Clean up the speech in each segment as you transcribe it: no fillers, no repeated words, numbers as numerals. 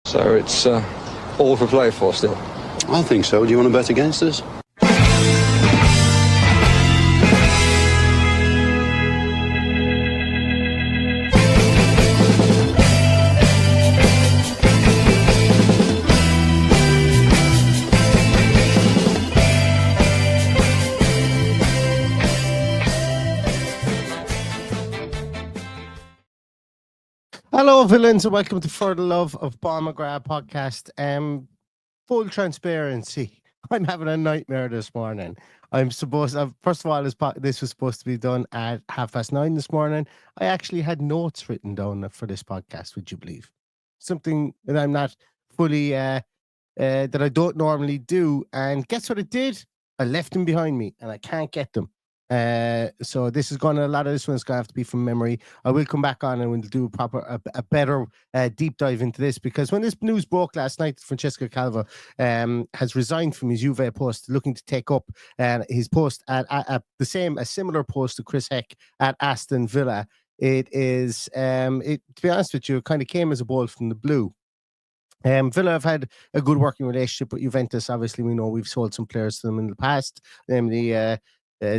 So it's all for play for still. I think so. Do you want to bet against us? Hello, villains, and welcome to For the Love of Bomb McGrath podcast. Full transparency, I'm having a nightmare this morning. First of all, this was supposed to be done at 9:30 this morning. I actually had notes written down for this podcast, would you believe? Something that I'm not fully, that I don't normally do. And guess what it did? I left them behind me, and I can't get them. So a lot of this one's gonna have to be from memory. I will come back on and we'll do a better deep dive into this, because when this news broke last night, Francesco Calvo has resigned from his Juve post, looking to take up his post at a similar post to Chris Heck at Aston Villa. It is to be honest with you, it kind of came as a bolt from the blue. Villa have had a good working relationship with Juventus. Obviously, we know we've sold some players to them in the past, namely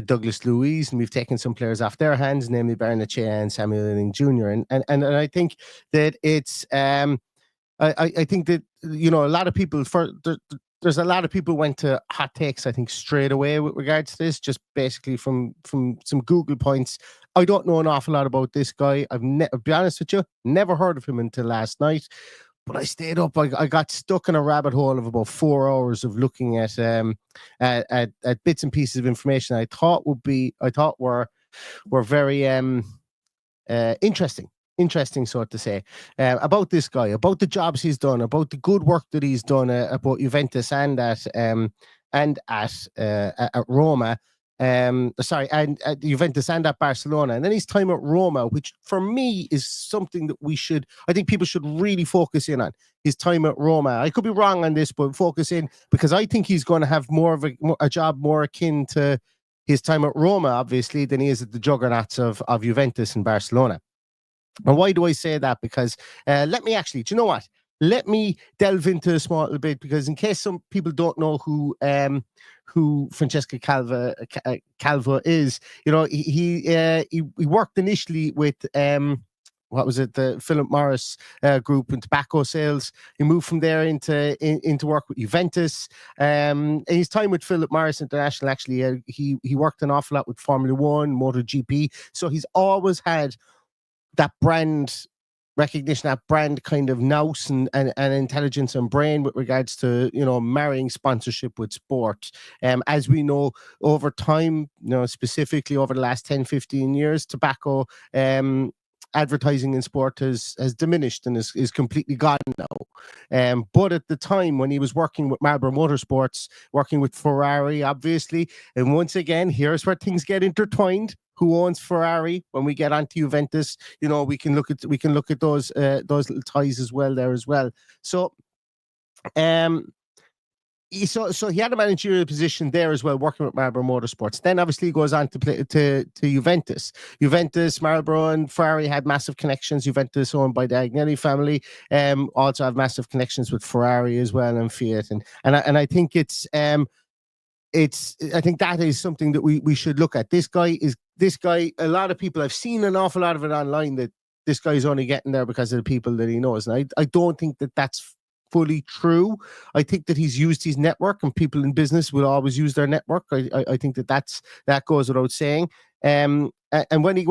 Douglas Luiz, and we've taken some players off their hands, namely Barnechea and Samuel Inning Jr. And I think that it's I think that, you know, a lot of people there's a lot of people went to hot takes, I think, straight away with regards to this, just basically from some Google points. I don't know an awful lot about this guy. I'll be honest with you, never heard of him until last night. But I stayed up. I got stuck in a rabbit hole of about 4 hours of looking at bits and pieces of information I thought were very interesting, so to say, about this guy, about the jobs he's done, about the good work that he's done about Juventus and at Roma. And at Juventus and at Barcelona, and then his time at Roma, which for me is something that I think people should really focus in on. His time at Roma, I could be wrong on this, but focus in, because I think he's going to have more of a job more akin to his time at Roma, obviously, than he is at the juggernauts of Juventus and Barcelona. And why do I say that? Because do you know what? Let me delve into a small little bit, because in case some people don't know who Francesco Calvo is, you know, he worked initially with the Philip Morris group in tobacco sales. He moved from there into work with Juventus. In his time with Philip Morris International, actually, he worked an awful lot with Formula One, MotoGP. So he's always had that brand recognition, that brand kind of nous and intelligence and brain with regards to, you know, marrying sponsorship with sport. As we know, over time, you know, specifically over the last 10-15 years, tobacco advertising in sport has diminished and is completely gone now. But at the time when he was working with Marlboro Motorsports, working with Ferrari, obviously, and once again, here's where things get intertwined. Who owns Ferrari? When we get onto Juventus, you know, we can look at those little ties as well there as well. So, so he had a managerial position there as well, working with Marlboro Motorsports. Then obviously he goes on to play to Juventus. Juventus, Marlboro, and Ferrari had massive connections. Juventus, owned by the Agnelli family, also have massive connections with Ferrari as well, and Fiat. And I think I think that is something that we should look at. This guy, a lot of people, I've seen an awful lot of it online, that this guy is only getting there because of the people that he knows. And I don't think that that's fully true. I think that he's used his network, and people in business will always use their network. I think that goes without saying. And when he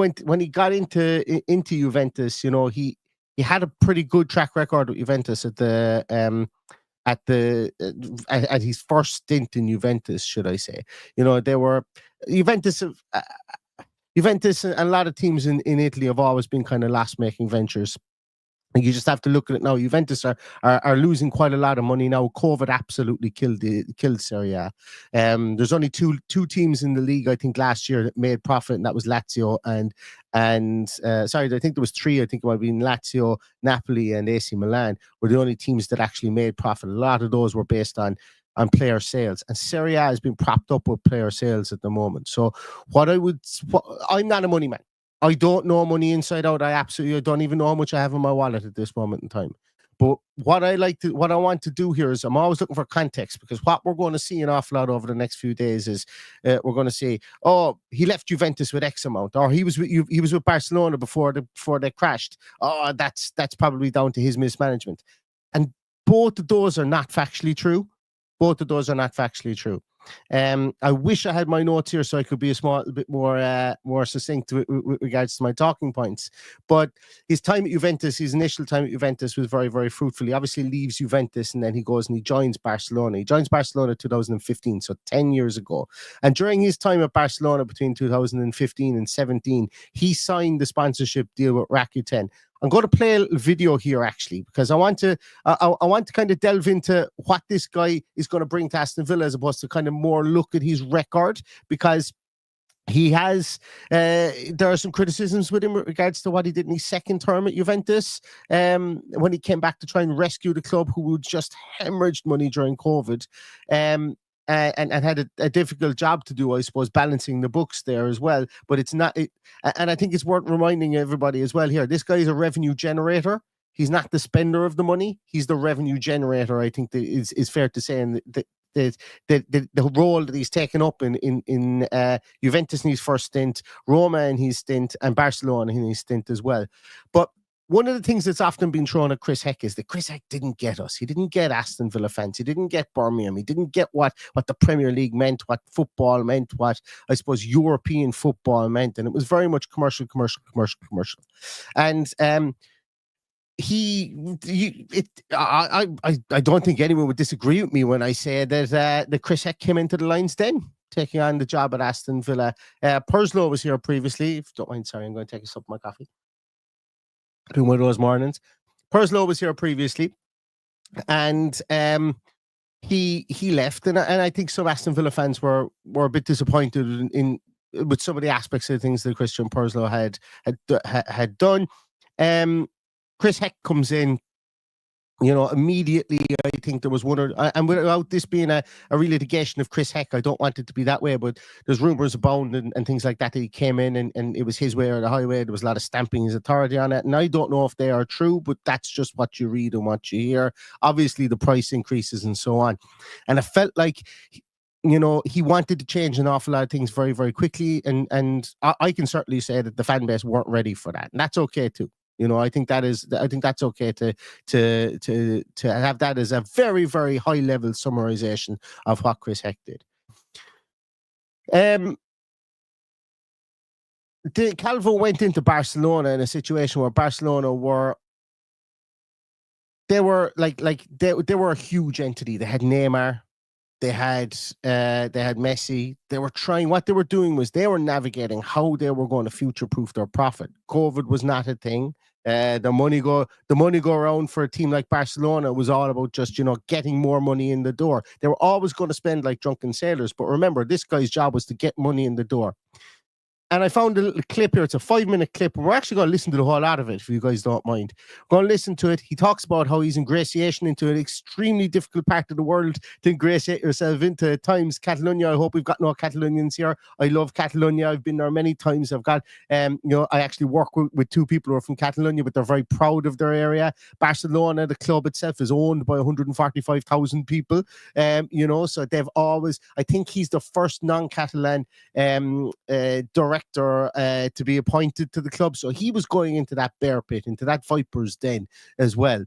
got into Juventus, you know, he had a pretty good track record with Juventus at his first stint in Juventus, should I say. You know, there were Juventus and a lot of teams in Italy have always been kind of loss-making ventures. You just have to look at it now. Juventus are losing quite a lot of money now. COVID absolutely killed Serie A. There's only two teams in the league, I think, last year that made profit, and that was Lazio and I think there was three. I think it might have been Lazio, Napoli, and AC Milan were the only teams that actually made profit. A lot of those were based on player sales, and Serie A has been propped up with player sales at the moment. So I'm not a money man. I don't know money inside out. I don't even know how much I have in my wallet at this moment in time. But what I want to do here is I'm always looking for context, because what we're going to see an awful lot over the next few days is we're going to say, oh, he left Juventus with X amount, or he was with Barcelona before they crashed. Oh, that's probably down to his mismanagement. And both of those are not factually true. Both of those are not factually true. I wish I had my notes here so I could be a small bit more succinct with regards to my talking points. But his time at Juventus, his initial time at Juventus, was very, very fruitful. He obviously leaves Juventus and then he goes and he joins Barcelona. He joins Barcelona 2015, so 10 years ago. And during his time at Barcelona between 2015 and 17, he signed the sponsorship deal with Rakuten. I'm going to play a little video here, actually, because I want to kind of delve into what this guy is going to bring to Aston Villa, as opposed to kind of more look at his record, because he has there are some criticisms with him with regards to what he did in his second term at Juventus, when he came back to try and rescue the club, who just hemorrhaged money during COVID. And had a difficult job to do, I suppose, balancing the books there as well. But it's not, and I think it's worth reminding everybody as well here, this guy is a revenue generator. He's not the spender of the money. He's the revenue generator, I think, that is fair to say. And the role that he's taken up in Juventus in his first stint, Roma in his stint, and Barcelona in his stint as well. But one of the things that's often been thrown at Chris Heck is that Chris Heck didn't get us. He didn't get Aston Villa fans. He didn't get Birmingham. He didn't get what the Premier League meant, what football meant, what I suppose European football meant. And it was very much commercial. And I don't think anyone would disagree with me when I say that Chris Heck came into the Lions Den, taking on the job at Aston Villa. Purslow was here previously. If you don't mind, sorry, I'm going to take a sip of my coffee. Doing one of those mornings. Purslow was here previously, and he left, and I think some Aston Villa fans were a bit disappointed in with some of the aspects of the things that Christian Purslow had done. Chris Heck comes in. Immediately, I think there was and without this being a real litigation of Chris Heck, I don't want it to be that way, but there's rumours abound and things like that he came in and it was his way or the highway. There was a lot of stamping his authority on it, and I don't know if they are true, but that's just what you read and what you hear. Obviously, the price increases and so on, and it felt like he wanted to change an awful lot of things very, very quickly, and I can certainly say that the fan base weren't ready for that, and that's okay too. I think that's okay to have that as a very, very high level summarization of what Chris Heck did. Calvo went into Barcelona in a situation where Barcelona were a huge entity. They had Neymar, they had Messi. They were trying. What they were doing was they were navigating how they were going to future-proof their profit. COVID was not a thing. The money go around for a team like Barcelona was all about just getting more money in the door. They were always going to spend like drunken sailors. But remember, this guy's job was to get money in the door. And I found a little clip here. It's a 5-minute clip. And we're actually going to listen to the whole lot of it, if you guys don't mind. We're going to listen to it. He talks about how he's ingratiation into an extremely difficult part of the world to ingratiate yourself into at times. Catalonia, I hope we've got no Catalonians here. I love Catalonia. I've been there many times. I've got, I actually work with two people who are from Catalonia, but they're very proud of their area. Barcelona, the club itself, is owned by 145,000 people. So they've always, I think he's the first non-Catalan director to be appointed to the club, so he was going into that bear pit, into that viper's den as well.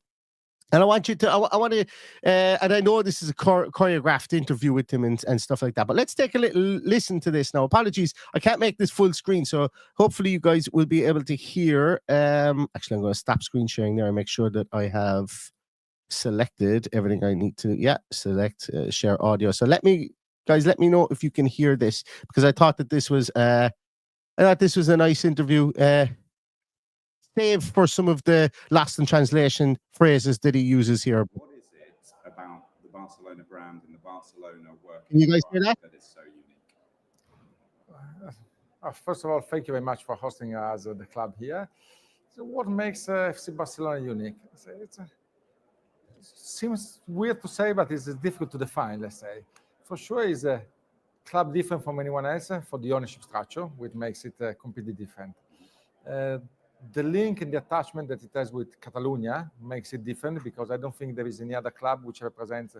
And I want to, and I know this is a choreographed interview with him and stuff like that, but let's take a little listen to this now. Apologies, I can't make this full screen, so hopefully you guys will be able to hear. Actually, I'm going to stop screen sharing there and make sure that I have selected everything I need to. Yeah, select share audio. So let me know if you can hear this, because I thought that this was a nice interview, save for some of the lost in translation phrases that he uses here. What is it about the Barcelona brand and the Barcelona work? Can you guys hear that? That is so unique. First of all, thank you very much for hosting us at the club here. So what makes FC Barcelona unique? It seems weird to say, but it's difficult to define, let's say. For sure, it's a club different from anyone else for the ownership structure, which makes it completely different. the link and the attachment that it has with Catalonia makes it different, because I don't think there is any other club which represents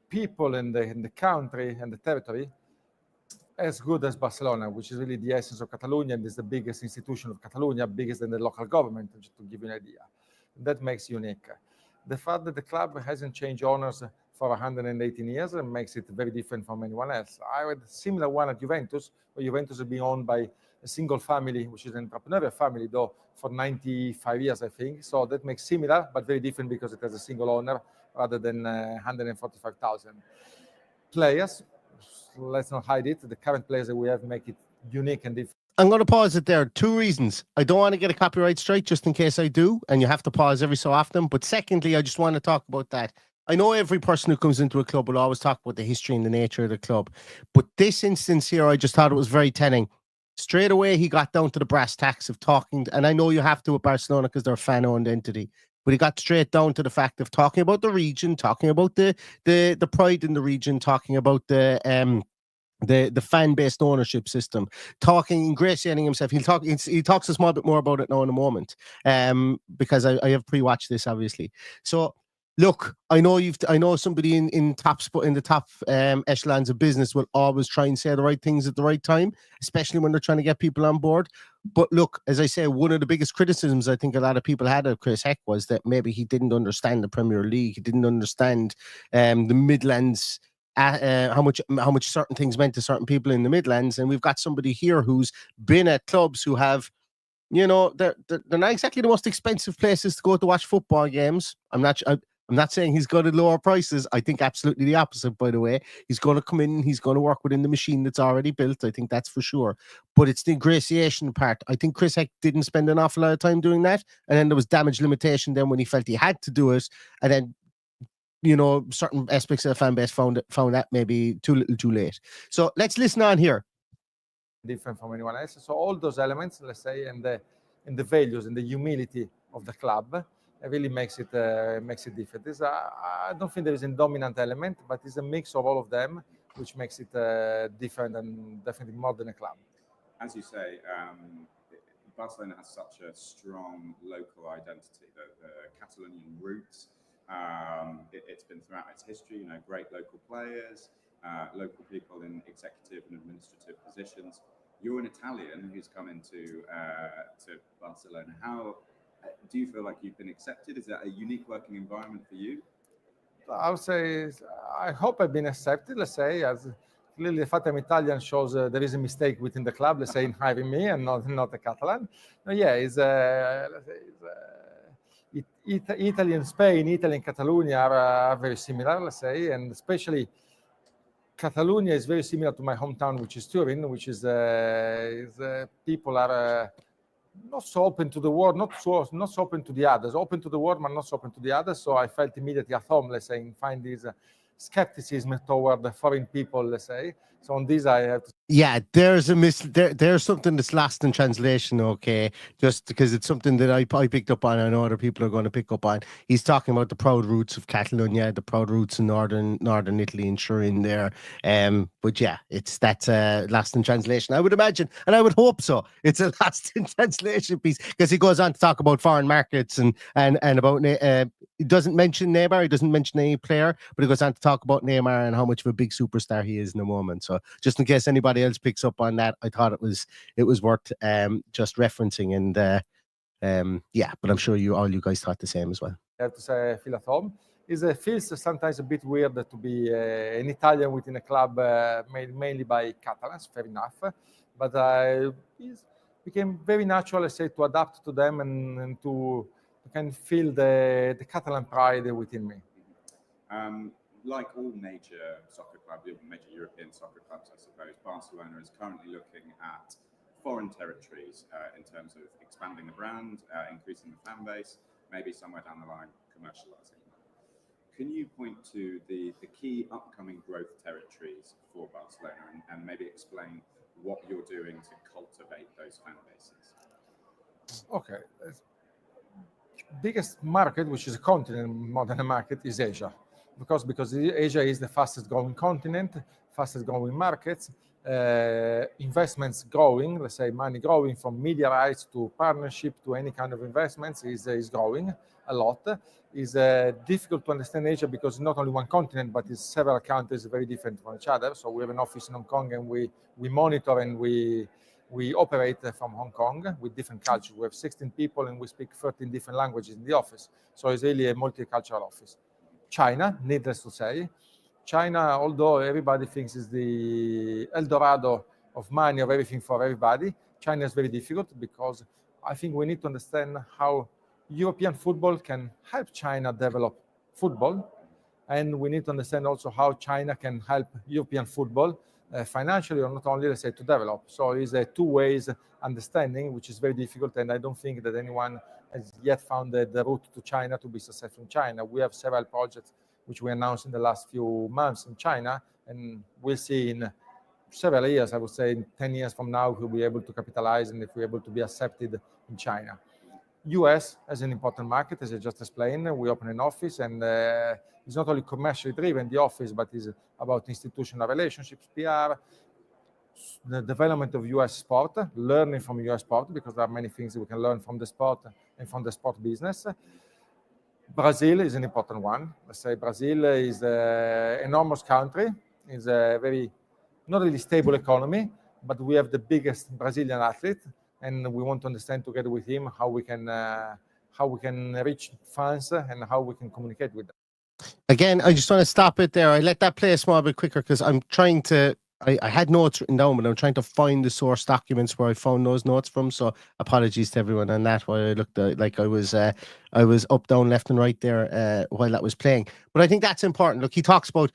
people in the country and the territory as good as Barcelona, which is really the essence of Catalonia and is the biggest institution of Catalonia, bigger than the local government, just to give you an idea. That makes unique. The fact that the club hasn't changed owners for 118 years makes it very different from anyone else. I had a similar one at Juventus, where Juventus has been owned by a single family, which is an entrepreneurial family, though, for 95 years, I think. So that makes similar, but very different, because it has a single owner rather than 145,000 players. Let's not hide it. The current players that we have make it unique and different. I'm going to pause it there. 2 reasons. I don't want to get a copyright strike, just in case I do, and you have to pause every so often. But secondly, I just want to talk about that. I know every person who comes into a club will always talk about the history and the nature of the club. But this instance here, I just thought it was very telling. Straight away, he got down to the brass tacks of talking. And I know you have to at Barcelona because they're a fan-owned entity. But he got straight down to the fact of talking about the region, talking about the pride in the region, talking about the fan-based ownership system, talking, ingratiating himself. He talks a small bit more about it now in a moment, because I have pre-watched this, obviously. So look, I know somebody in the top echelons of business will always try and say the right things at the right time, especially when they're trying to get people on board. But look, as I say, one of the biggest criticisms I think a lot of people had of Chris Heck was that maybe he didn't understand the Premier League. He didn't understand the Midlands, how much certain things meant to certain people in the Midlands. And we've got somebody here who's been at clubs who have, they're not exactly the most expensive places to go to watch football games. I'm not saying he's got at lower prices. I think absolutely the opposite, by the way. He's going to come in, he's going to work within the machine that's already built. I think that's for sure. But it's the ingratiation part. I think Chris Heck didn't spend an awful lot of time doing that. And then there was damage limitation then when he felt he had to do it. And then, certain aspects of the fan base found that maybe too little too late. So let's listen on here. Different from anyone else. So all those elements, let's say, and the values and the humility of the club, it really makes it different. I don't think there is a dominant element, but it's a mix of all of them, which makes it different and definitely more than a club. As you say, Barcelona has such a strong local identity, the Catalonian roots. It's been throughout its history, great local players, local people in executive and administrative positions. You're an Italian who's come into to Barcelona. How do you feel like you've been accepted? Is that a unique working environment for you? I would say, I hope I've been accepted, let's say, as clearly the fact I'm Italian shows there is a mistake within the club, let's say, in hiring me and not a Catalan. Italy and Spain, Italy and Catalonia are very similar, let's say, and especially Catalonia is very similar to my hometown, which is Turin, which is people are not so open to the world, not so open to the others, open to the world, but not so open to the others. So I felt immediately at home, let's say, and find this skepticism toward the foreign people, let's say. So on this, I have to. Yeah, there's something that's lost in translation, okay? Just because it's something that I picked up on, I know other people are going to pick up on. He's talking about the proud roots of Catalonia, the proud roots in northern Italy and Turin there. But yeah, that's lost in translation, I would imagine, and I would hope so. It's a lost in translation piece because he goes on to talk about foreign markets and about. He doesn't mention Neymar, he doesn't mention any player, but he goes on to talk about Neymar and how much of a big superstar he is in the moment. So just in case anybody else picks up on that, I thought it was worth just referencing. And but I'm sure all you guys thought the same as well. I have to say, I feel at home. It feels sometimes a bit weird to be an Italian within a club made mainly by Catalans, fair enough. But it became very natural, let's say, to adapt to them and to can feel the Catalan pride within me. Like all major soccer clubs, major European soccer clubs, I suppose, Barcelona is currently looking at foreign territories in terms of expanding the brand, increasing the fan base, maybe somewhere down the line, commercializing. Can you point to the key upcoming growth territories for Barcelona and maybe explain what you're doing to cultivate those fan bases? Okay. Biggest market, which is a continent more than a market, is Asia. Because Asia is the fastest growing continent, fastest growing markets, investments growing, let's say money growing from media rights to partnership to any kind of investments is growing a lot. Is difficult to understand Asia because not only one continent, but it's several countries very different from each other. So we have an office in Hong Kong, and we monitor and we operate from Hong Kong with different cultures. We have 16 people, and we speak 13 different languages in the office. So it's really a multicultural office. China, needless to say. China, although everybody thinks is the El Dorado of money, of everything for everybody, China is very difficult because I think we need to understand how European football can help China develop football. And we need to understand also how China can help European football financially, or not only, let's say, to develop. So it's a two ways understanding, which is very difficult. And I don't think that anyone has yet found the route to China to be successful in China. We have several projects which we announced in the last few months in China, and we'll see in several years, I would say in 10 years from now, if we'll be able to capitalize and if we're able to be accepted in China. US as an important market, as I just explained, we open an office, and it's not only commercially driven, the office, but it's about institutional relationships, PR, the development of US sport, learning from US sport, because there are many things that we can learn from the sport and from the sport business. Brazil is an important one. Let's say Brazil is an enormous country. It's a very, not really stable economy, but we have the biggest Brazilian athlete, and we want to understand together with him how we can reach fans and how we can communicate with them. Again, I just want to stop it there. I let that play a small bit quicker because I'm trying to. I had notes written down, but I'm trying to find the source documents where I found those notes from. So apologies to everyone on that. While I looked like I was up, down, left, and right there while that was playing. But I think that's important. Look, he talks about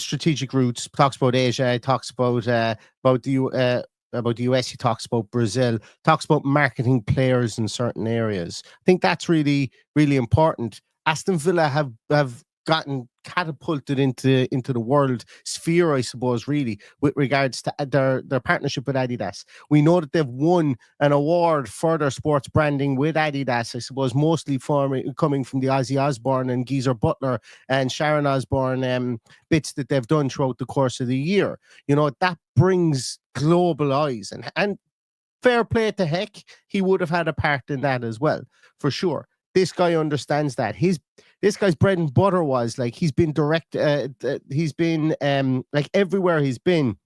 strategic routes, talks about Asia, he talks about the US, he talks about Brazil, talks about marketing players in certain areas. I think that's really, really important. Aston Villa have gotten catapulted into the world sphere, I suppose, really, with regards to their partnership with Adidas. We know that they've won an award for their sports branding with Adidas, I suppose, mostly coming from the Ozzy Osbourne and Geezer Butler and Sharon Osbourne bits that they've done throughout the course of the year. You know, that brings global eyes, and fair play to Heck, he would have had a part in that as well, for sure. This guy understands that. This guy's bread and butter was like he's been direct. He's been like everywhere he's been.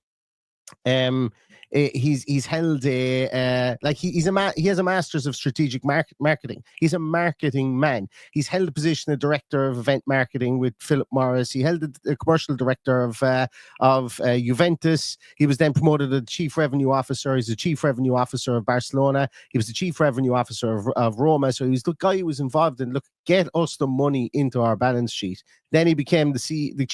He's held a he has a master's of strategic marketing. He's a marketing man. He's held the position of director of event marketing with Philip Morris. He held the commercial director of Juventus. He was then promoted to chief revenue officer. He's the chief revenue officer of Barcelona. He was the chief revenue officer of Roma. So he was the guy who was involved in get us the money into our balance sheet. Then he became the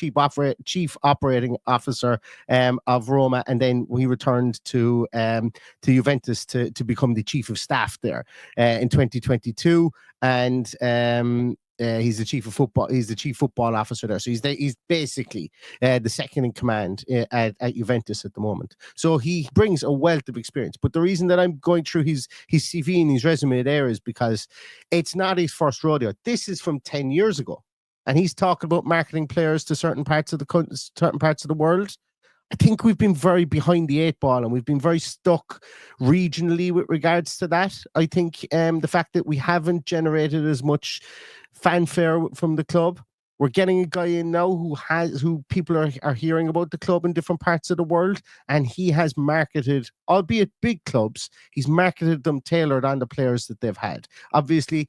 chief operating officer of Roma, and then he returned to Juventus to become the chief of staff there in 2022, and he's the chief of football. He's the chief football officer there. So he's basically the second in command at Juventus at the moment. So he brings a wealth of experience. But the reason that I'm going through his CV and his resume there is because it's not his first rodeo. This is from 10 years ago. And he's talking about marketing players to certain parts of the world. I think we've been very behind the eight ball, and we've been very stuck regionally with regards to that. I think the fact that we haven't generated as much fanfare from the club. We're getting a guy in now who people are hearing about the club in different parts of the world, and he has marketed, albeit big clubs, he's marketed them tailored on the players that they've had. Obviously,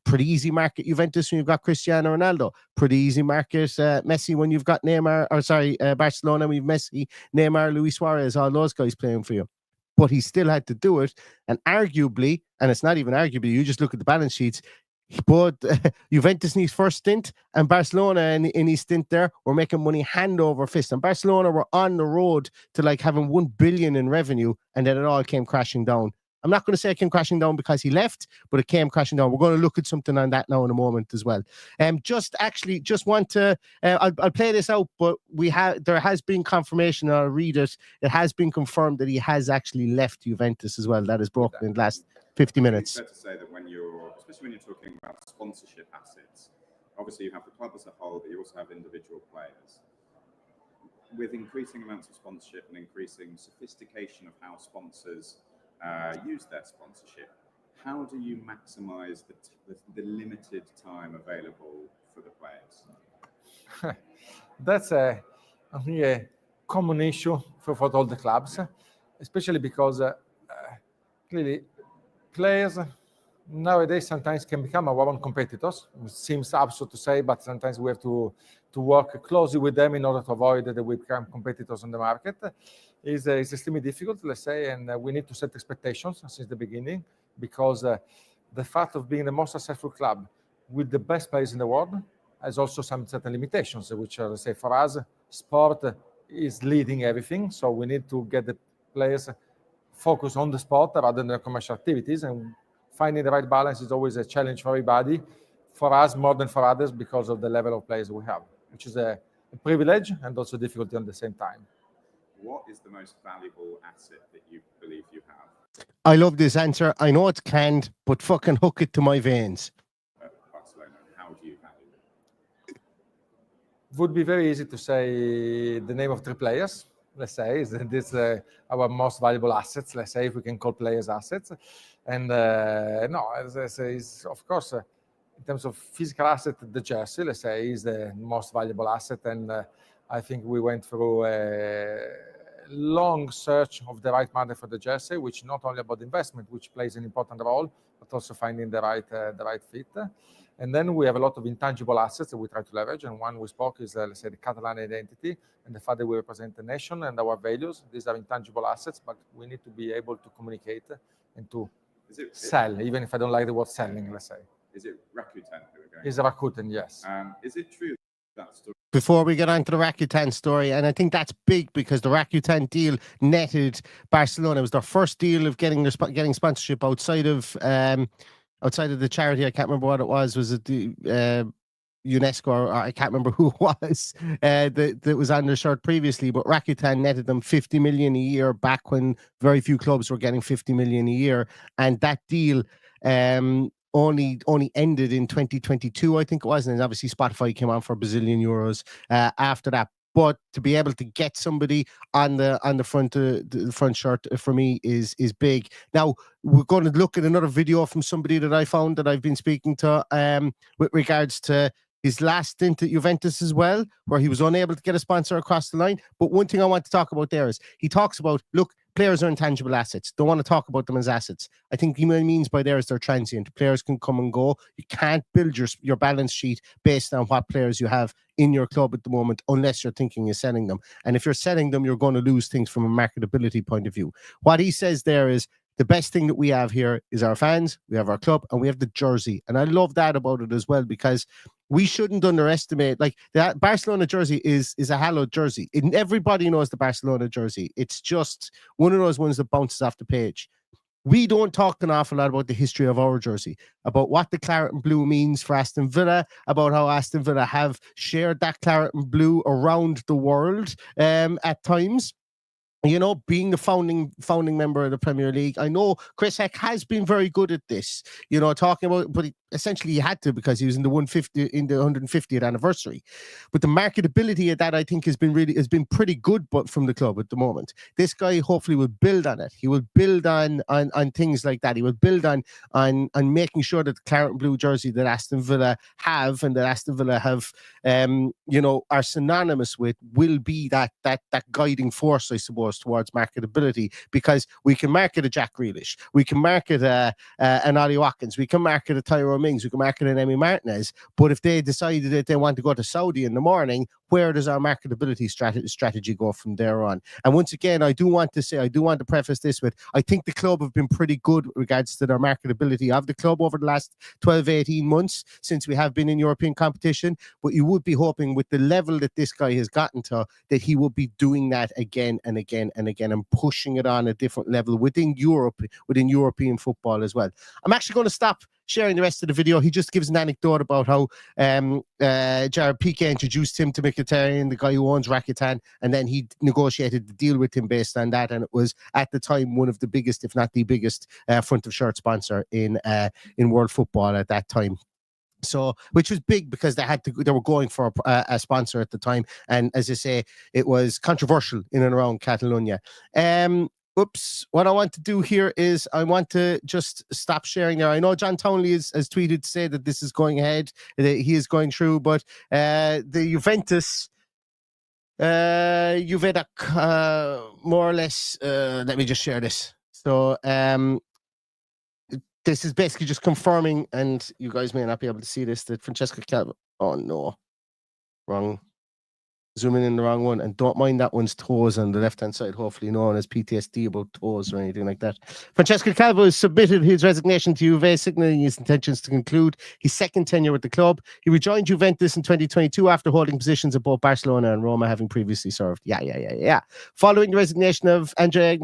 pretty easy market Juventus when you've got Cristiano Ronaldo. Pretty easy market Messi when you've got Barcelona when you've Messi, Neymar, Luis Suarez, all those guys playing for you. But he still had to do it. And arguably, and it's not even arguably, you just look at the balance sheets, but Juventus in his first stint and Barcelona in his stint there were making money hand over fist. And Barcelona were on the road to having 1 billion in revenue, and then it all came crashing down. I'm not going to say it came crashing down because he left, but it came crashing down. We're going to look at something on that now in a moment as well. Just want to, I'll play this out, but there has been confirmation, and I'll read it. It has been confirmed that he has actually left Juventus as well. That is broken in the last 50 minutes. It's fair to say that especially when you're talking about sponsorship assets, obviously you have the club as a whole, but you also have individual players. with increasing amounts of sponsorship and increasing sophistication of how sponsors use their sponsorship, how do you maximize the limited time available for the players? That's I think a common issue for all the clubs, especially because clearly players nowadays sometimes can become our own competitors. It seems absurd to say, but sometimes we have to work closely with them in order to avoid that we become competitors on the market. It's extremely difficult, let's say, and we need to set expectations since the beginning, because the fact of being the most successful club with the best players in the world has also some certain limitations, which are, let's say, for us, sport is leading everything. So we need to get the players focused on the sport rather than the commercial activities, and finding the right balance is always a challenge for everybody, for us more than for others, because of the level of players we have, which is a privilege and also difficulty at the same time. What is the most valuable asset that you believe you have? I love this answer. I know it's canned, but fucking hook it to my veins. Barcelona, how do you value it? Would be very easy to say the name of 3 players, let's say. This is our most valuable assets, let's say, if we can call players assets. And no, it's of course, in terms of physical asset, the jersey, let's say, is the most valuable asset. And I think we went through a long search of the right model for the jersey, which not only about investment, which plays an important role, but also finding the right fit. And then we have a lot of intangible assets that we try to leverage. And one we spoke is, let's say, the Catalan identity and the fact that we represent the nation and our values. These are intangible assets, but we need to be able to communicate and to sell, even if I don't like the word selling, let's say. Is it Rakuten who are going? Is Rakuten, yes. Is it true that story? Before we get on to the Rakuten story, and I think that's big because the Rakuten deal netted Barcelona. It was their first deal of getting sponsorship outside of the charity. I can't remember what it was. Was it the UNESCO, or I can't remember who it was that was on their shirt previously, but Rakuten netted them 50 million a year back when very few clubs were getting 50 million a year. And that deal only ended in 2022, I think it was. And then obviously Spotify came on for Brazilian euros after that. But to be able to get somebody on the front shirt for me is big. Now we're going to look at another video from somebody that I found that I've been speaking to with regards to his last stint at Juventus as well, where he was unable to get a sponsor across the line. But one thing I want to talk about there is he talks about, look, players are intangible assets. Don't want to talk about them as assets. I think he means by there is they're transient. Players can come and go. You can't build your balance sheet based on what players you have in your club at the moment, unless you're thinking of selling them. And if you're selling them, you're going to lose things from a marketability point of view. What he says there is, the best thing that we have here is our fans, we have our club, and we have the jersey. And I love that about it as well, because we shouldn't underestimate, like, that Barcelona jersey is a hallowed jersey. Everybody knows the Barcelona jersey. It's just one of those ones that bounces off the page. We don't talk an awful lot about the history of our jersey, about what the claret and blue means for Aston Villa, about how Aston Villa have shared that claret and blue around the world at times. You know, being the founding member of the Premier League. I know Chris Heck has been very good at this, you know, talking about, but essentially he had to, because he was in the 150th anniversary. But the marketability of that, I think, has been pretty good, but from the club at the moment. This guy hopefully will build on it. He will build on things like that. He will build on making sure that the claret and blue jersey that Aston Villa have, and that Aston Villa have, you know, are synonymous with, will be that guiding force, I suppose, towards marketability, because we can market a Jack Grealish, we can market an Ollie Watkins, we can market a Tyrone Mings, we can market an Emi Martinez, but if they decided that they want to go to Saudi in the morning, where does our marketability strategy go from there on? And once again, I do want to preface this with, I think the club have been pretty good with regards to their marketability of the club over the last 12-18 months since we have been in European competition, but you would be hoping with the level that this guy has gotten to, that he will be doing that again and again and again, and pushing it on a different level within Europe, within European football as well. I'm actually going to stop sharing the rest of the video. He just gives an anecdote about how Gerard Piqué introduced him to Mkhitaryan, the guy who owns Rakuten, and then he negotiated the deal with him based on that. And it was at the time one of the biggest, if not the biggest, front of shirt sponsor in world football at that time. So, which was big because they were going for a sponsor at the time, and as I say, it was controversial in and around Catalonia. What I want to do here is I want to just stop sharing there. I know John Townley has tweeted to say that this is going ahead, that he is going through, but the Juventus, Juve, more or less, let me just share this. So, this is basically just confirming, and you guys may not be able to see this, that Francesco Calvo, oh no, wrong, zooming in the wrong one, and don't mind that one's toes on the left-hand side, hopefully no one has PTSD about toes or anything like that. Francesco Calvo has submitted his resignation to Juve, signaling his intentions to conclude his second tenure with the club. He rejoined Juventus in 2022 after holding positions at both Barcelona and Roma, having previously served. Yeah. Following the resignation of Andrea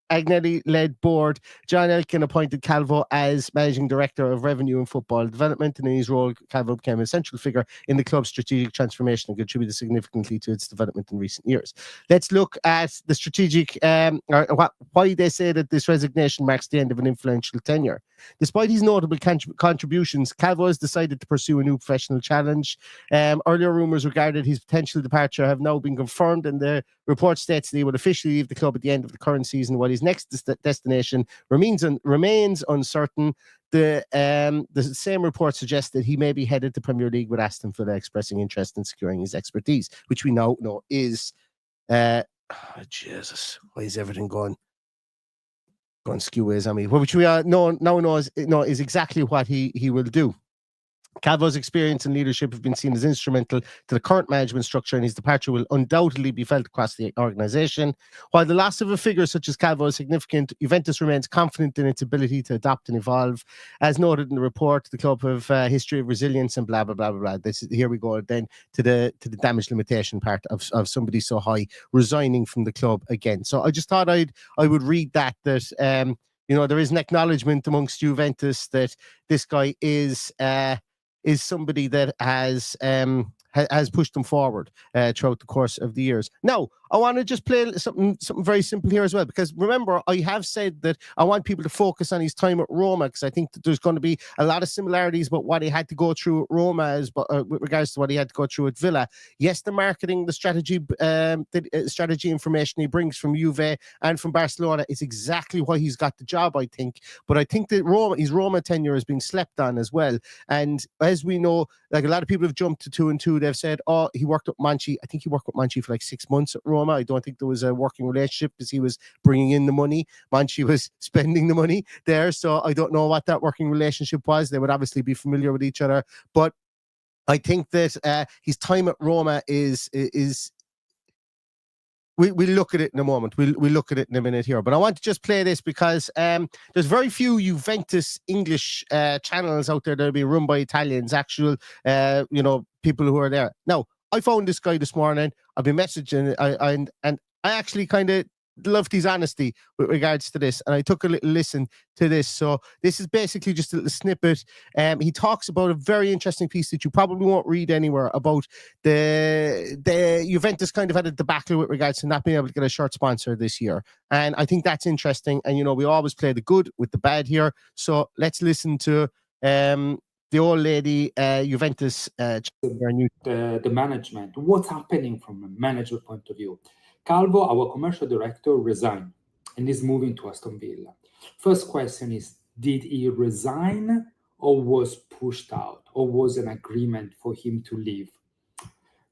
Agnelli-led board, John Elkin appointed Calvo as Managing Director of Revenue and Football Development, and in his role, Calvo became a central figure in the club's strategic transformation and contributed significantly to its development in recent years. Let's look at the strategic, why they say that this resignation marks the end of an influential tenure. Despite his notable contributions, Calvo has decided to pursue a new professional challenge. Earlier rumours regarding his potential departure have now been confirmed, and the report states that he will officially leave the club at the end of the current season, while his next destination remains uncertain. The same report suggests that he may be headed to Premier League, with Aston Villa expressing interest in securing his expertise, which we now know is Jesus, why is everything going skew-ways on me? Which we now know is exactly what he will do. Calvo's experience and leadership have been seen as instrumental to the current management structure, and his departure will undoubtedly be felt across the organisation. While the loss of a figure such as Calvo is significant, Juventus remains confident in its ability to adapt and evolve. As noted in the report, the club have a history of resilience and blah, blah, blah, blah, blah. Here we go then to the damage limitation part of somebody so high resigning from the club again. So I just thought I would read that there is an acknowledgement amongst Juventus that this guy is somebody that has pushed them forward throughout the course of the years. Now, I want to just play something very simple here as well, because remember, I have said that I want people to focus on his time at Roma, because I think that there's going to be a lot of similarities about what he had to go through at Roma with regards to what he had to go through at Villa. Yes, the marketing, the strategy, strategy information he brings from Juve and from Barcelona is exactly why he's got the job, I think. But I think that his Roma tenure is being slept on as well. And as we know, like, a lot of people have jumped to 2 and 2. They've said, oh, he worked with Monchi. I think he worked with Monchi for like 6 months at Roma. I don't think there was a working relationship, because he was bringing in the money. Monchi was spending the money there. So I don't know what that working relationship was. They would obviously be familiar with each other. But I think that his time at Roma is we'll look at it in a moment. We'll look at it in a minute here. But I want to just play this because there's very few Juventus English channels out there that are being run by Italians, actual people who are there. Now, I found this guy this morning. I've been messaging, and I actually kind of loved his honesty with regards to this, and I took a little listen to this. So this is basically just a little snippet. He talks about a very interesting piece that you probably won't read anywhere about the Juventus kind of had a debacle with regards to not being able to get a shirt sponsor this year, and I think that's interesting. And we always play the good with the bad here. So let's listen to the old lady Juventus. The management. What's happening from a manager point of view? Calvo, our commercial director, resigned and is moving to Aston Villa. First question is, did he resign or was pushed out, or was an agreement for him to leave?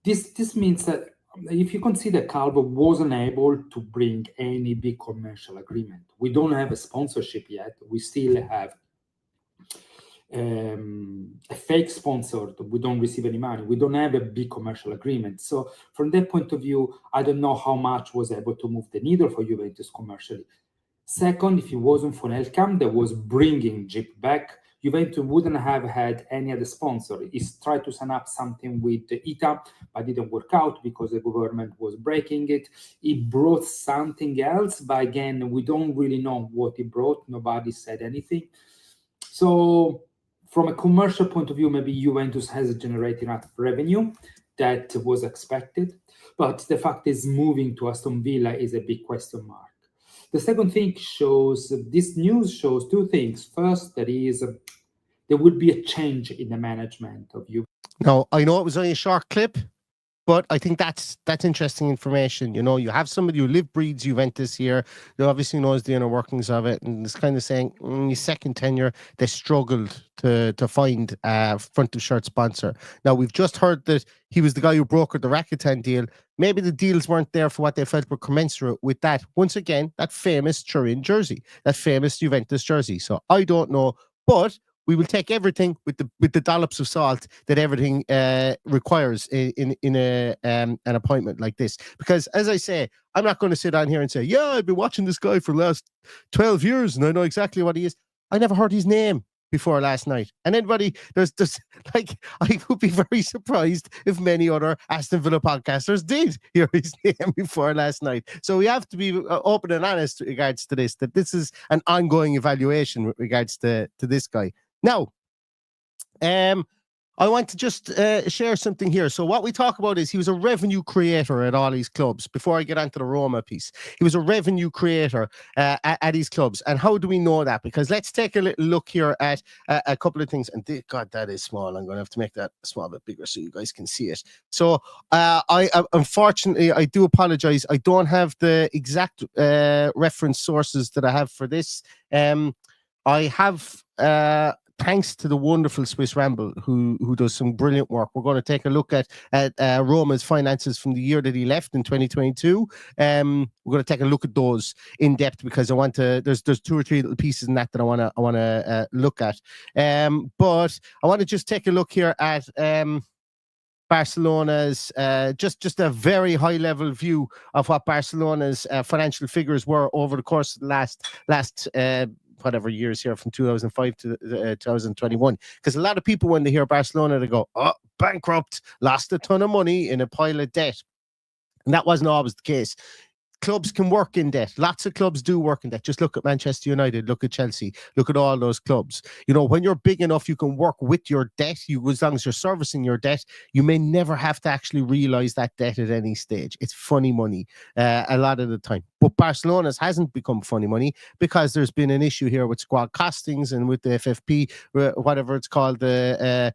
This means that if you consider Calvo wasn't able to bring any big commercial agreement, we don't have a sponsorship yet. We still have a fake sponsor. We don't receive any money. We don't have a big commercial agreement. So from that point of view, I don't know how much was able to move the needle for Juventus commercially. Second, if it wasn't for Elkam that was bringing Jeep back, Juventus wouldn't have had any other sponsor. He tried to sign up something with ITA, but didn't work out because the government was breaking it. He brought something else, but again, we don't really know what he brought. Nobody said anything. So from a commercial point of view, maybe Juventus has generated enough revenue that was expected, but the fact is moving to Aston Villa is a big question mark. The second thing this news shows two things. First, there is there will be a change in the management of you. Now, I know it was only a short clip, but I think that's interesting information. You know, you have somebody who live breeds Juventus here, who obviously knows the inner workings of it, and it's kind of saying, his second tenure, they struggled to find a front of shirt sponsor. Now, we've just heard that he was the guy who brokered the Rakuten deal. Maybe the deals weren't there for what they felt were commensurate with that. Once again, that famous Turin jersey, that famous Juventus jersey. So I don't know, but we will take everything with the dollops of salt that everything requires in an appointment like this. Because as I say, I'm not going to sit on here and say, yeah, I've been watching this guy for the last 12 years and I know exactly what he is. I never heard his name before last night. And anybody, there's like, I would be very surprised if many other Aston Villa podcasters did hear his name before last night. So we have to be open and honest with regards to this, that this is an ongoing evaluation with regards to this guy. Now, I want to just share something here. So what we talk about is he was a revenue creator at all these clubs. Before I get onto the Roma piece, he was a revenue creator at these clubs. And how do we know that? Because let's take a little look here at a couple of things. And God, that is small. I'm going to have to make that a small bit bigger so you guys can see it. So I unfortunately, I do apologize. I don't have the exact reference sources that I have for this. I have thanks to the wonderful Swiss Ramble, who does some brilliant work. We're going to take a look at Roma's finances from the year that he left in 2022. We're going to take a look at those in depth because I want to. There's 2 or 3 little pieces in that I want to look at. But I want to just take a look here at Barcelona's just a very high level view of what Barcelona's financial figures were over the course of the last whatever years here from 2005 to 2021. Because a lot of people, when they hear Barcelona, they go, oh, bankrupt, lost a ton of money in a pile of debt. And that wasn't always the case. Clubs can work in debt. Lots of clubs do work in debt. Just look at Manchester United, look at Chelsea, look at all those clubs. You know, when you're big enough, you can work with your debt. As long as you're servicing your debt, you may never have to actually realize that debt at any stage. It's funny money a lot of the time. But Barcelona's hasn't become funny money because there's been an issue here with squad costings and with the FFP, whatever it's called, the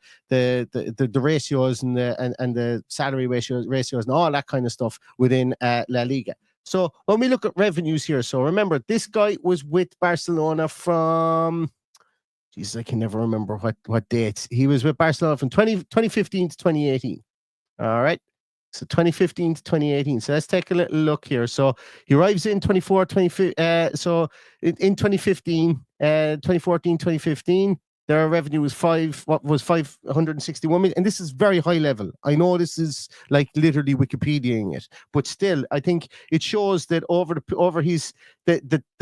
ratios and the salary ratios and all that kind of stuff within La Liga. So when we look at revenues here, so remember, this guy was with Barcelona from, Jesus, I can never remember what dates. He was with Barcelona from 2015 to 2018. All right. So 2015 to 2018. So let's take a little look here. So he arrives in 2015, 2014, 2015. Their revenue was 561 million, and this is very high level. I know this is like literally Wikipediaing it, but still, I think it shows that over the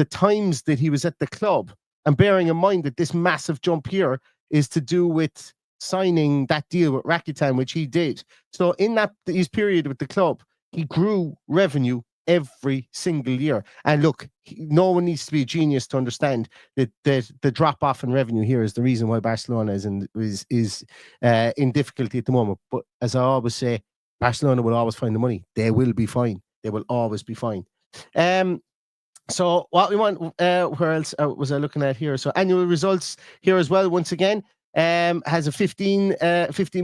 times that he was at the club, and bearing in mind that this massive jump here is to do with signing that deal with Rakuten, which he did. So in his period with the club, he grew revenue every single year. And look, no one needs to be a genius to understand that the drop off in revenue here is the reason why Barcelona is in difficulty at the moment. But as I always say, Barcelona will always find the money. They will be fine. They will always be fine. So what we want, where else was I looking at here? So annual results here as well. Once again, has a 15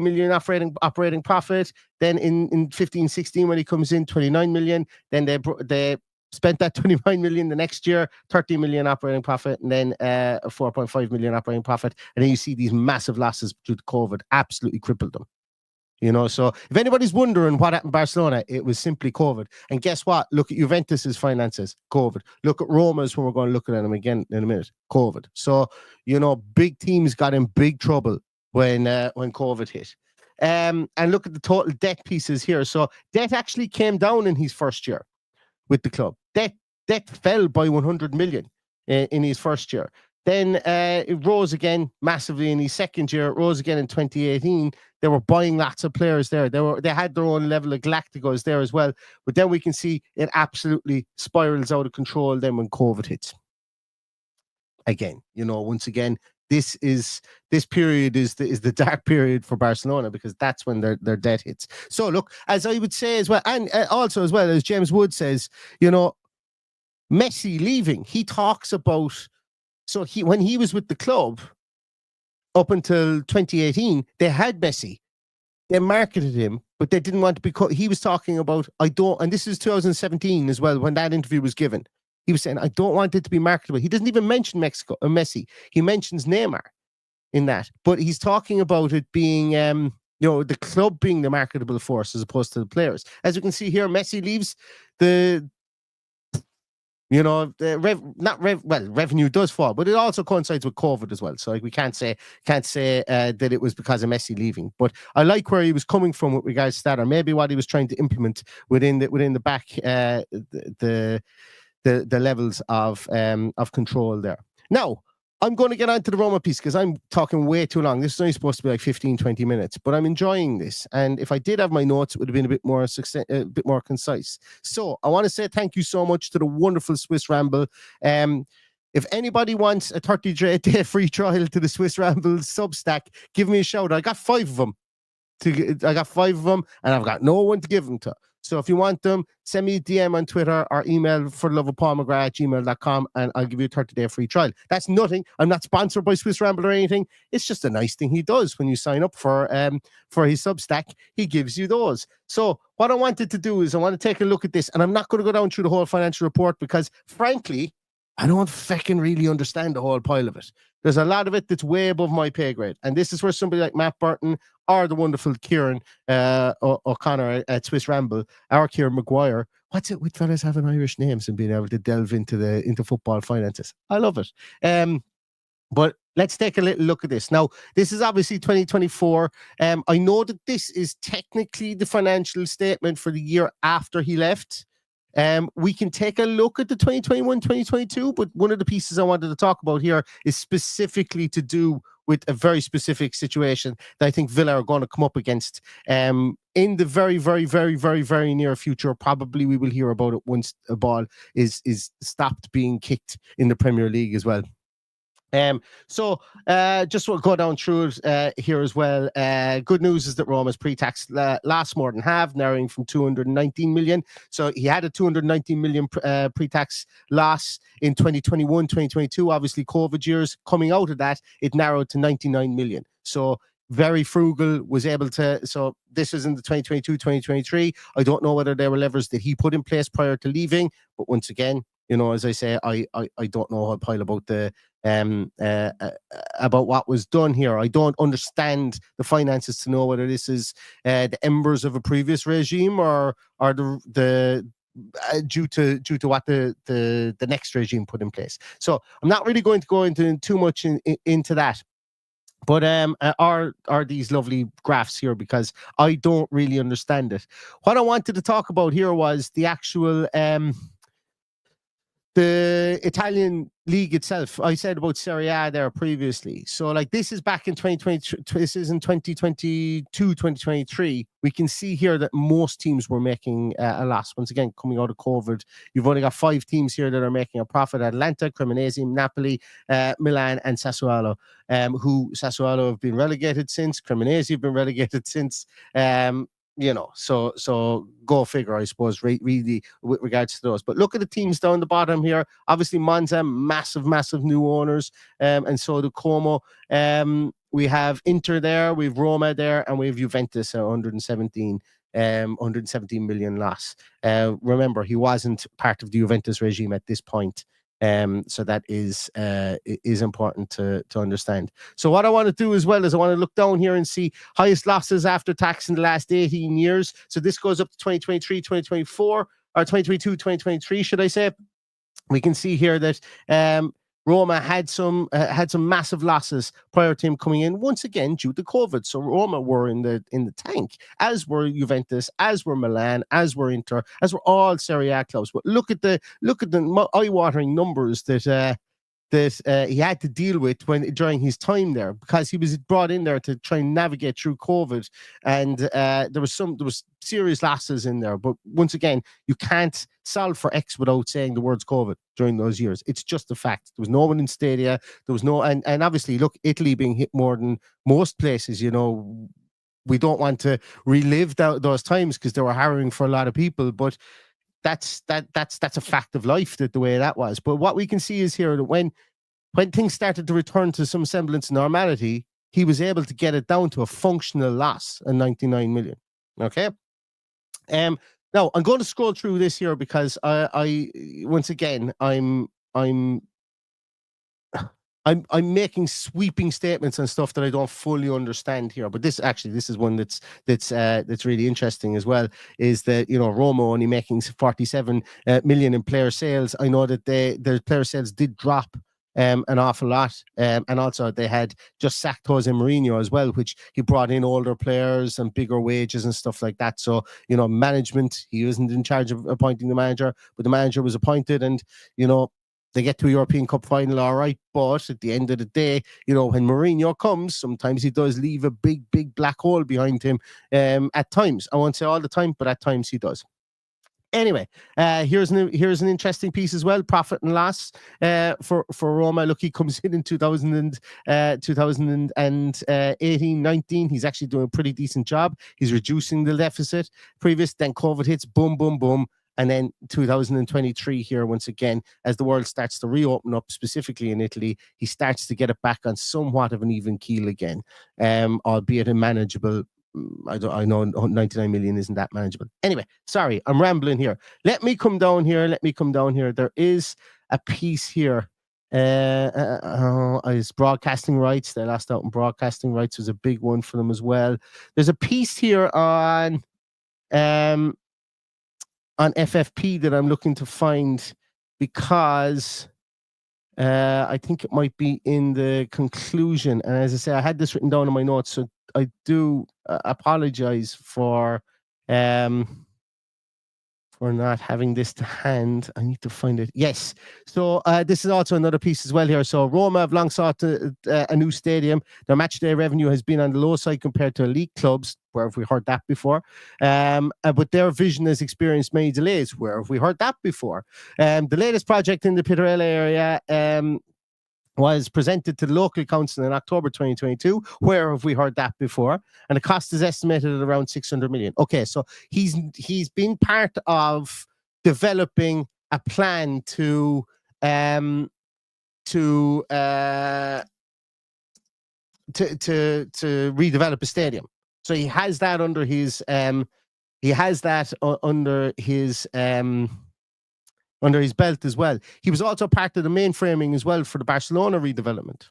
million operating profit. Then in 15-16, when he comes in, 29 million. Then they spent that 29 million the next year, 30 million operating profit, and then 4.5 million operating profit. And then you see these massive losses due to COVID absolutely crippled them. You know, so if anybody's wondering what happened in Barcelona, it was simply COVID. And guess what? Look at Juventus's finances, COVID. Look at Roma's, when we're going to look at them again in a minute, COVID. So, you know, big teams got in big trouble when COVID hit. And look at the total debt pieces here. So debt actually came down in his first year with the club. Debt fell by 100 million in his first year. Then it rose again massively in his second year. It rose again in 2018. They were buying lots of players there. They had their own level of Galacticos there as well. But then we can see it absolutely spirals out of control then when COVID hits. Again, you know, once again, this period is the dark period for Barcelona, because that's when their debt hits. So look, as I would say as well, and also as well as James Wood says, you know, Messi leaving, he talks about, so when he was with the club, up until 2018, they had Messi. They marketed him, but they didn't want to be. He was talking about, and this is 2017 as well, when that interview was given. He was saying, I don't want it to be marketable. He doesn't even mention Mexico or Messi. He mentions Neymar in that, but he's talking about it being, the club being the marketable force as opposed to the players. As you can see here, Messi leaves revenue does fall, but it also coincides with COVID as well. So like we can't say that it was because of Messi leaving. But I like where he was coming from with regards to that, or maybe what he was trying to implement within the back the levels of control there. Now, I'm going to get on to the Roma piece because I'm talking way too long. This is only supposed to be like 15, 20 minutes, but I'm enjoying this. And if I did have my notes, it would have been a bit more concise. So I want to say thank you so much to the wonderful Swiss Ramble. If anybody wants a 30-day free trial to the Swiss Ramble Substack, give me a shout. I got 5 of them. And I've got no one to give them to. So if you want them, send me a DM on Twitter or email fortheloveofpaulmcgrath@gmail.com and I'll give you a 30-day free trial. That's nothing. I'm not sponsored by Swiss Ramble or anything. It's just a nice thing he does when you sign up for his Substack. He gives you those. So what I wanted to do is I want to take a look at this, and I'm not going to go down through the whole financial report because, frankly, I don't fucking really understand the whole pile of it. There's a lot of it that's way above my pay grade. And this is where somebody like Matt Burton or the wonderful Kieran O'Connor at Swiss Ramble, or Kieran Maguire. What's it with fellas having Irish names and being able to delve into football finances? I love it. But let's take a little look at this. Now, this is obviously 2024. I know that this is technically the financial statement for the year after he left. We can take a look at the 2021-2022, but one of the pieces I wanted to talk about here is specifically to do with a very specific situation that I think Villa are going to come up against in the very, very, very, very, very near future. Probably we will hear about it once a ball is stopped being kicked in the Premier League as well. So just want to go down through it here as well. Good news is that Roma's pre-tax loss more than half, narrowing from 219 million. So he had a 219 million pre-tax loss in 2021, 2022. Obviously, COVID years. Coming out of that, it narrowed to 99 million. So very frugal, was able to. So this is in the 2022, 2023. I don't know whether there were levers that he put in place prior to leaving, but once again, as I say, I don't know how to pile about about what was done here. I don't understand the finances to know whether this is the embers of a previous regime or the due to what the next regime put in place. So I'm not really going to go into too much into that. But are these lovely graphs here, because I don't really understand it. What I wanted to talk about here was the actual the Italian league itself. I said about Serie A there previously. So like this is back in 2020, this is in 2022, 2023. We can see here that most teams were making a loss. Once again, coming out of COVID, you've only got 5 teams here that are making a profit: Atalanta, Cremonese, Napoli, Milan and Sassuolo. Who Sassuolo have been relegated since, Cremonese have been relegated since. So go figure, I suppose, really with regards to those. But look at the teams down the bottom here. Obviously, Monza, massive new owners, and so do Como. We have Inter there, we have Roma there, and we have Juventus at 117 million loss. Remember, he wasn't part of the Juventus regime at this point. So that is important to understand. So what I want to do as well is I want to look down here and see highest losses after tax in the last 18 years. So this goes up to 2023, 2024, or 2022, 2023, should I say. We can see here that Roma had some massive losses prior to him coming in, once again due to COVID. So Roma were in the tank, as were Juventus, as were Milan, as were Inter, as were all Serie A clubs. But look at the eye-watering numbers that he had to deal with during his time there, because he was brought in there to try and navigate through COVID, and there was serious losses in there. But once again, you can't solve for X without saying the words COVID during those years. It's just a fact. There was no one in stadia. There was no, and obviously, look, Italy being hit more than most places. We don't want to relive those times because they were harrowing for a lot of people, but that's a fact of life, that the way that was. But what we can see is here that when things started to return to some semblance of normality, he was able to get it down to a functional loss of 99 million. Okay. Now I'm going to scroll through this here because I once again I'm making sweeping statements on stuff that I don't fully understand here. But this is one that's really interesting as well. Is that, you know, Roma only making 47 million in player sales. I know that their player sales did drop an awful lot, and also they had just sacked Jose Mourinho as well, which he brought in older players and bigger wages and stuff like that. So, you know, management, he wasn't in charge of appointing the manager, but the manager was appointed, and, you know, they get to a European Cup final, all right, but at the end of the day, you know, when Mourinho comes, sometimes he does leave a big black hole behind him. At times, I won't say all the time, but at times he does. Anyway, here's an interesting piece as well. Profit and loss for Roma. Look, he comes in 2018-19. He's actually doing a pretty decent job. He's reducing the deficit. Then COVID hits. Boom, boom, boom. And then 2023 here, once again, as the world starts to reopen up, specifically in Italy, he starts to get it back on somewhat of an even keel again, albeit a manageable. I know 99 million isn't that manageable. Anyway, sorry, I'm rambling here. Let me come down here. There is a piece here. It's broadcasting rights. They lost out on broadcasting rights. Was a big one for them as well. There's a piece here on FFP that I'm looking to find, because I think it might be in the conclusion. And as I say, I had this written down in my notes, so I do apologize for not having this to hand. I need to find it. Yes. So this is also another piece as well here. So Roma have long sought a new stadium. Their match day revenue has been on the low side compared to elite clubs. Where have we heard that before? But their vision has experienced many delays. Where have we heard that before? The latest project in the Pittarella area was presented to the local council in October 2022. Where have we heard that before? And the cost is estimated at around 600 million. Okay, so he's been part of developing a plan to redevelop a stadium. So he has that under his under his belt as well. He was also part of the main framing as well for the Barcelona redevelopment.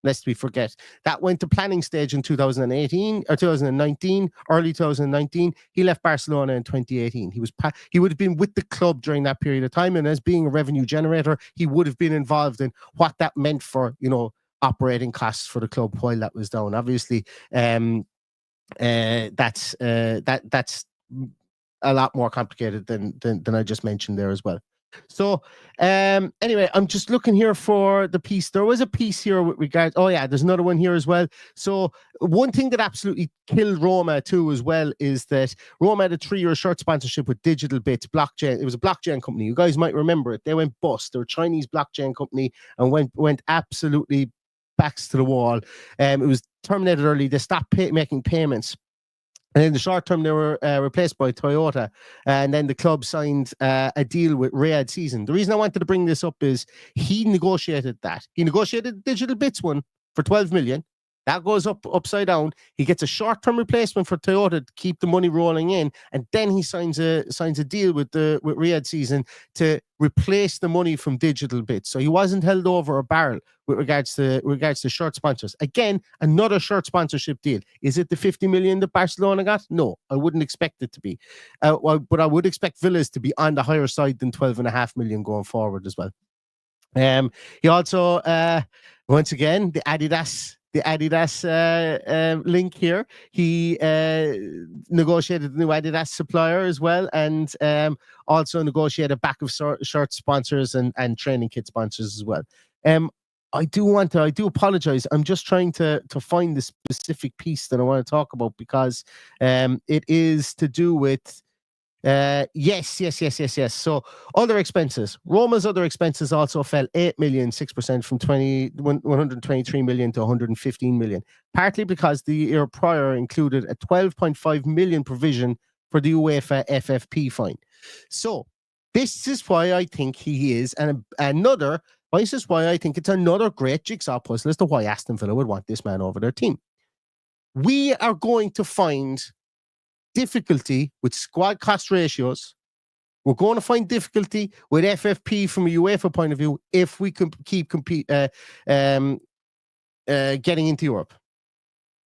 Lest we forget, that went to planning stage in 2018 or 2019, early 2019. He left Barcelona in 2018. He would have been with the club during that period of time, and as being a revenue generator, he would have been involved in what that meant for, you know, operating costs for the club while that was down. Obviously, that's a lot more complicated than I just mentioned there as well. So anyway, I'm just looking here for the piece. There was a piece here with regards. Oh yeah, there's another one here as well. So one thing that absolutely killed Roma too as well is that Roma had a 3-year shirt sponsorship with Digital Bits blockchain. It was a blockchain company. You guys might remember it. They went bust. They're a Chinese blockchain company and went absolutely backs to the wall. It was terminated early. They stopped making payments. And in the short term, they were replaced by Toyota. And then the club signed a deal with Riyadh Season. The reason I wanted to bring this up is he negotiated that. He negotiated the Digital Bits one for 12 million. That goes upside down. He gets a short-term replacement for Toyota to keep the money rolling in, and then he signs a deal with Riyadh Season to replace the money from Digital Bits. So he wasn't held over a barrel with regards to shirt sponsors. Again, another shirt sponsorship deal. Is it the 50 million that Barcelona got? No, I wouldn't expect it to be. But I would expect Villas to be on the higher side than 12.5 million going forward as well. He also once again the Adidas link here. He negotiated the new Adidas supplier as well, and also negotiated back of shirt sponsors and training kit sponsors as well. I do apologize. I'm just trying to find the specific piece that I want to talk about, because it is to do with yes. So other expenses. Roma's other expenses also fell 8 million, 6% from 123 million to 115 million, partly because the year prior included a 12.5 million provision for the UEFA FFP fine. So this is why I think he is another This is why I think it's another great jigsaw puzzle as to why Aston Villa would want this man over their team. We are going to find difficulty with squad cost ratios. We're going to find difficulty with FFP from a UEFA point of view if we can keep getting into Europe.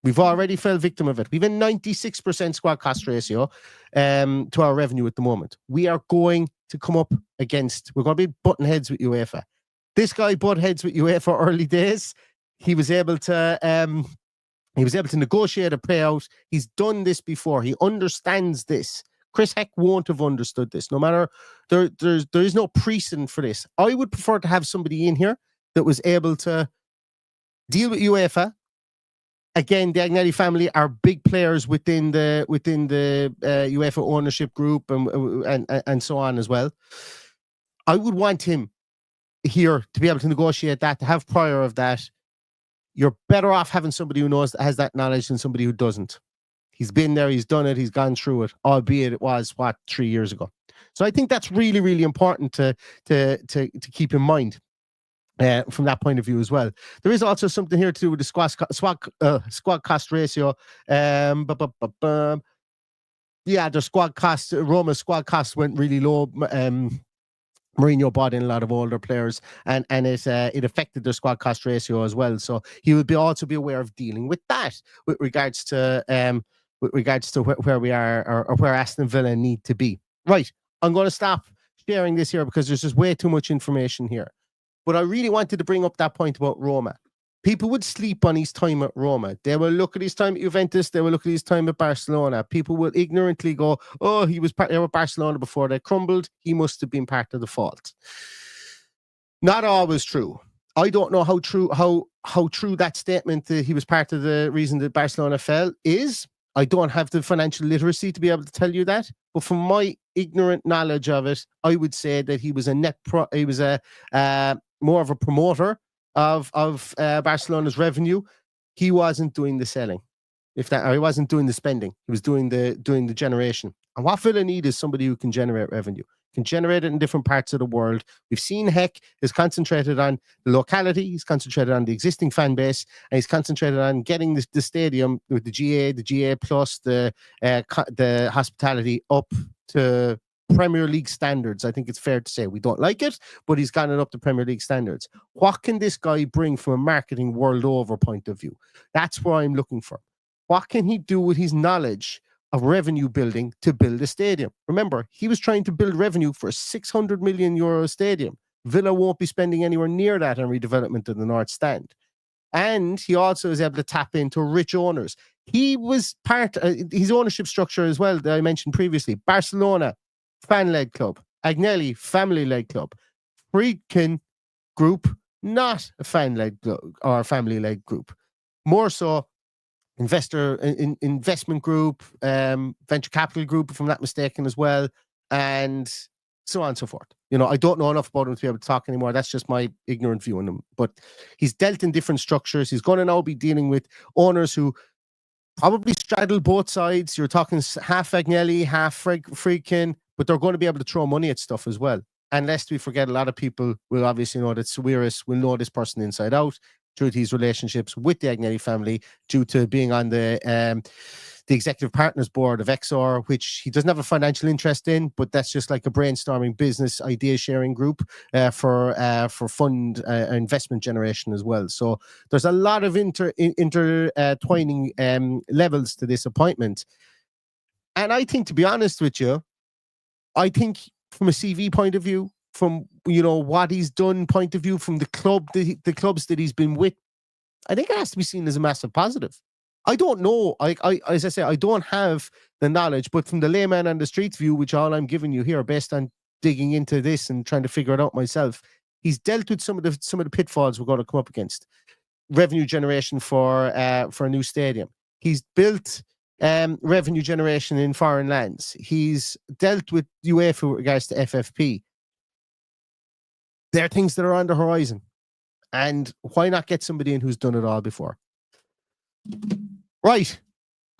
We've already fell victim of it. We've a 96% squad cost ratio to our revenue at the moment. We are going to come up against, we're going to be butting heads with UEFA. This guy butt heads with UEFA early days. He was able to negotiate a payout. He's done this before. He understands this. Chris Heck won't have understood this. No matter, there is no precedent for this. I would prefer to have somebody in here that was able to deal with UEFA. Again, the Agnelli family are big players within the UEFA ownership group and so on as well. I would want him here to be able to negotiate that, to have prior of that. You're better off having somebody who has that knowledge than somebody who doesn't. He's been there, he's done it, he's gone through it, albeit it was 3 years ago. So I think that's really, really important to keep in mind from that point of view as well. There is also something here to do with the squad cost ratio. Yeah, their squad costs, Roma's squad costs went really low. Mourinho bought in a lot of older players, and it affected their squad cost ratio as well. So he would also be aware of dealing with that with regards to where we are or where Aston Villa need to be. Right, I'm going to stop sharing this here because there's just way too much information here. But I really wanted to bring up that point about Roma. People would sleep on his time at Roma. They will look at his time at Juventus. They will look at his time at Barcelona. People will ignorantly go, oh, he was there with Barcelona before they crumbled. He must have been part of the fault. Not always true. I don't know how true that statement that he was part of the reason that Barcelona fell is. I don't have the financial literacy to be able to tell you that. But from my ignorant knowledge of it, I would say that he was more of a promoter of Barcelona's revenue. He wasn't doing the selling, he wasn't doing the spending. He was doing the generation. And what Villa need is somebody who can generate revenue, can generate it in different parts of the world. We've seen Heck is concentrated on the locality, he's concentrated on the existing fan base, and he's concentrated on getting the stadium with the GA plus the hospitality up to Premier League standards. I think it's fair to say we don't like it, but he's gotten it up to Premier League standards. What can this guy bring from a marketing world over point of view? That's what I'm looking for. What can he do with his knowledge of revenue building to build a stadium? Remember, he was trying to build revenue for a 600 million euro stadium. Villa won't be spending anywhere near that on redevelopment of the North Stand. And he also is able to tap into rich owners. He was part his ownership structure as well that I mentioned previously. Barcelona, fan-led club. Agnelli, family-led club. Friedkin group, not a fan-led or a family-led group. More so investment group, venture capital group, if I'm not mistaken as well, and so on and so forth. I don't know enough about him to be able to talk anymore. That's just my ignorant view on him. But he's dealt in different structures. He's going to now be dealing with owners who probably straddle both sides. You're talking half Agnelli, half Friedkin, but they're going to be able to throw money at stuff as well. And lest we forget, a lot of people will obviously know that Sawiris will know this person inside out through his relationships with the Agnelli family, due to being on the executive partners board of Exor, which he doesn't have a financial interest in, but that's just like a brainstorming business idea sharing group for fund investment generation as well. So there's a lot of intertwining levels to this appointment. And I think, to be honest with you, I think from a CV point of view, from what he's done point of view, from the clubs that he's been with, I think it has to be seen as a massive positive. I don't know. As I say, I don't have the knowledge, but from the layman on the streets view, which all I'm giving you here, based on digging into this and trying to figure it out myself, he's dealt with some of the pitfalls we're going to come up against. Revenue generation for a new stadium. He's built revenue generation in foreign lands. He's dealt with UEFA with regards to FFP. There are things that are on the horizon. And why not get somebody in who's done it all before? Right.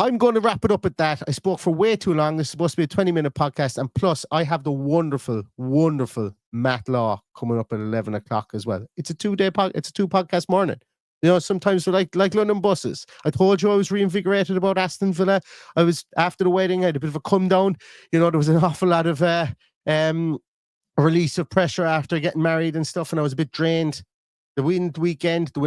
I'm going to wrap it up at that. I spoke for way too long. This is supposed to be a 20-minute podcast. And plus, I have the wonderful, wonderful Matt Law coming up at 11 o'clock as well. It's a 2-day it's a 2-podcast morning. You know, sometimes they're like London buses. I told you I was reinvigorated about Aston Villa. I was, after the wedding, I had a bit of a come down. You know, there was an awful lot of release of pressure after getting married and stuff, and I was a bit drained. The win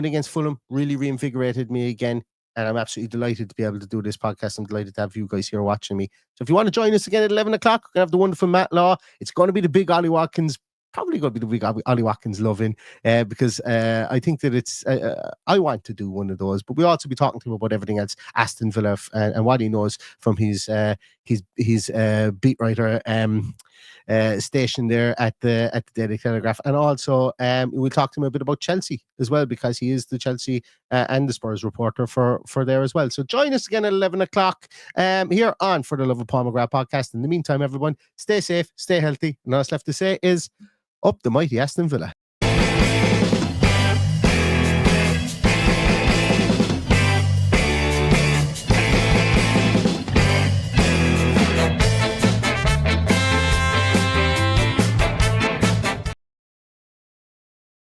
against Fulham really reinvigorated me again. And I'm absolutely delighted to be able to do this podcast. I'm delighted to have you guys here watching me. So if you want to join us again at 11 o'clock, we're going to have the wonderful Matt Law. It's going to be the big Ollie Watkins, probably going to be the big Ollie Watkins loving, because I think that it's, I want to do one of those, but we'll also be talking to him about everything else, Aston Villa, and what he knows from his beat writer station there at the Daily Telegraph. And also we'll talk to him a bit about Chelsea as well, because he is the Chelsea and the Spurs reporter for there as well. So join us again at 11 o'clock here on For the Love of Paul McGrath podcast. In the meantime, everyone, stay safe, stay healthy, and all that's left to say is up the mighty Aston Villa.